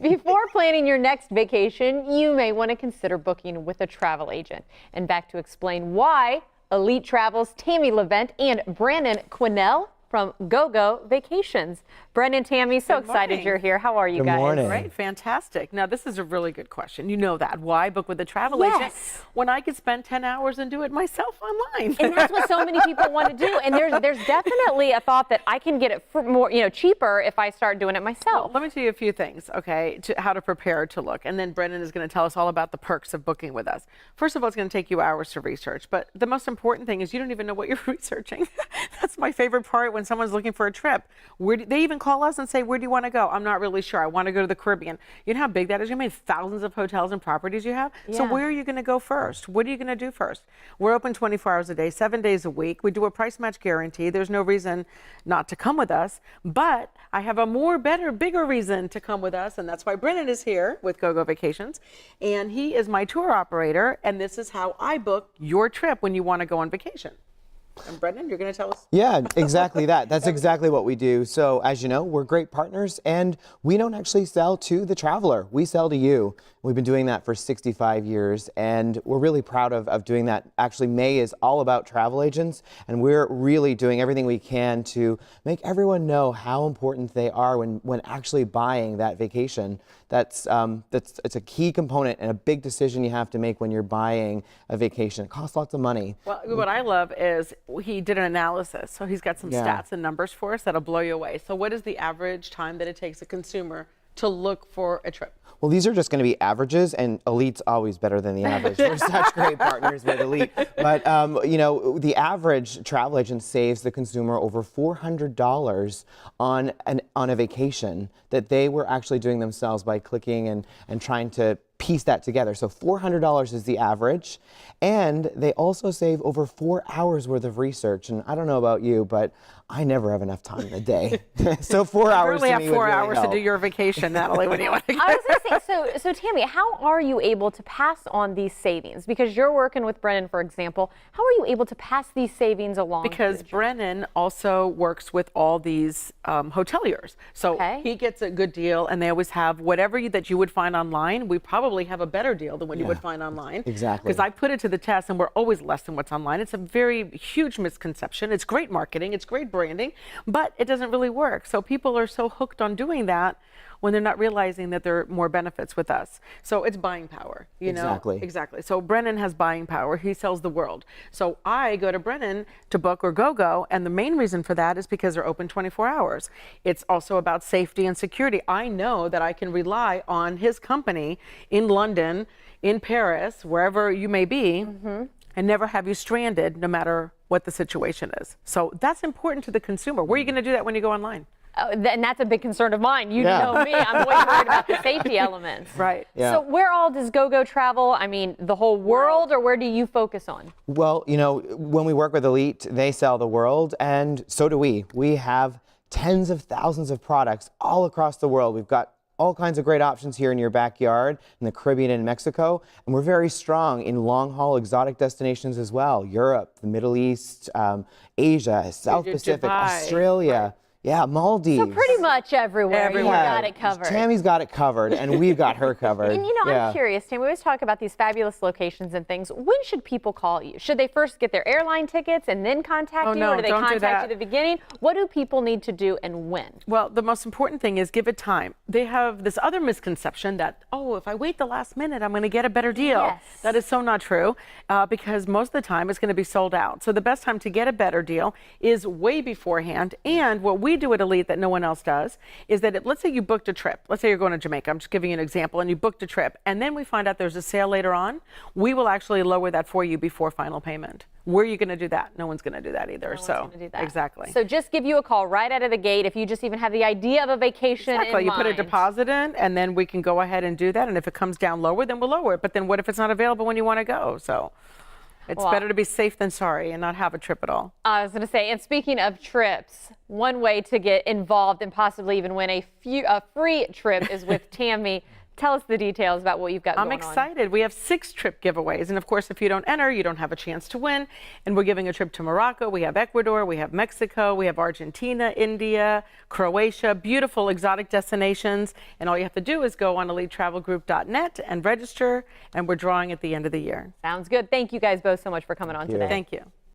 Before planning your next vacation, you may want to consider booking with a travel agent. And back to explain why, Elite Travel's Tammy Levent and Brandon Quinnell from Gogo Vacations. Brendan, Tammy, so excited you're here. How are you guys? Good morning. Great, fantastic. Now, this is a really good question. You know that. Why book with a travel agent when I could spend 10 hours and do it myself online? And that's what so many people want to do. And there's definitely a thought that I can get it for more, cheaper if I start doing it myself. Well, let me tell you a few things, okay, how to prepare to look. And then Brendan is going to tell us all about the perks of booking with us. First of all, it's going to take you hours to research. But the most important thing is you don't even know what you're researching. That's my favorite part when someone's looking for a trip. They even call us and say, where do you want to go? I'm not really sure. I want to go to the Caribbean. You know how big that is? You know how many thousands of hotels and properties you have? Yeah. So where are you going to go first? What are you going to do first? We're open 24 hours a day, 7 days a week. We do a price match guarantee. There's no reason not to come with us. But I have a bigger reason to come with us. And that's why Brennan is here with Gogo Vacations. And he is my tour operator. And this is how I book your trip when you want to go on vacation. And Brendan, you're going to tell us? Yeah, exactly that. That's exactly what we do. So as you know, we're great partners, and we don't actually sell to the traveler. We sell to you. We've been doing that for 65 years, and we're really proud of doing that. Actually, May is all about travel agents, and we're really doing everything we can to make everyone know how important they are when actually buying that vacation. It's a key component and a big decision you have to make when you're buying a vacation. It costs lots of money. Well, what I love is he did an analysis, so he's got some stats and numbers for us that'll blow you away. So what is the average time that it takes a consumer to look for a trip? Well, these are just going to be averages, and Elite's always better than the average. We're such great partners with Elite. But, the average travel agent saves the consumer over $400 on a vacation that they were actually doing themselves by clicking and trying to piece that together. So $400 is the average, and they also save over 4 hours worth of research. And I don't know about you, but I never have enough time in a day. So 4 hours. You to really me have 4 would really hours help. to do your vacation, Natalie. When you want to go. I was going to say, so Tammy, how are you able to pass on these savings? Because you're working with Brennan, for example. How are you able to pass these savings along? Because Brennan also works with all these hoteliers. So he gets a good deal, and they always have whatever that you would find online. We probably have a better deal than what you would find online. Exactly. Because I put it to the test, and we're always less than what's online. It's a very huge misconception. It's great marketing. It's great branding, but it doesn't really work. So people are so hooked on doing that when they're not realizing that there are more benefits with us. So it's buying power, you know? Exactly. So Brennan has buying power. He sells the world. So I go to Brennan to book or Gogo, and the main reason for that is because they're open 24 hours. It's also about safety and security. I know that I can rely on his company in London, in Paris, wherever you may be, and never have you stranded no matter what the situation is. So that's important to the consumer. Where are you going to do that when you go online? And that's a big concern of mine. You know me, I'm always worried about the safety elements. Right. Yeah. So where all does Gogo travel? I mean, the whole world, or where do you focus on? Well, when we work with Elite, they sell the world, and so do we. We have tens of thousands of products all across the world. We've got all kinds of great options here in your backyard, in the Caribbean and Mexico, and we're very strong in long-haul exotic destinations as well. Europe, the Middle East, Asia, South Pacific, Dubai. Australia. Yeah, Maldives. So pretty much everywhere. You got it covered. Tammy's got it covered, and we've got her covered. And I'm curious, Tammy, we always talk about these fabulous locations and things. When should people call you? Should they first get their airline tickets and then contact you? No, or do they don't do contact that. you at the beginning? What do people need to do and when? Well, the most important thing is give it time. They have this other misconception that, if I wait the last minute, I'm going to get a better deal. Yes. That is so not true, because most of the time it's going to be sold out. So the best time to get a better deal is way beforehand. And what we do at Elite that no one else does is that let's say you booked a trip. Let's say you're going to Jamaica. I'm just giving you an example, and you booked a trip, and then we find out there's a sale later on. We will actually lower that for you before final payment. Where are you going to do that? No one's going to do that either. No one's gonna do that. Exactly. So just give you a call right out of the gate if you just even have the idea of a vacation in mind. You put a deposit in, and then we can go ahead and do that. And if it comes down lower, then we'll lower it. But then what if it's not available when you want to go? So it's better to be safe than sorry and not have a trip at all. I was going to say, and speaking of trips, one way to get involved and possibly even win a free trip is with Tammy. Tell us the details about what you've got I'm going on. excited. We have 6 trip giveaways. And of course, if you don't enter, you don't have a chance to win. And we're giving a trip to Morocco. We have Ecuador. We have Mexico. We have Argentina, India, Croatia. Beautiful exotic destinations. And all you have to do is go on elitetravelgroup.net and register. And we're drawing at the end of the year. Sounds good. Thank you guys both so much for coming on today. Thank you.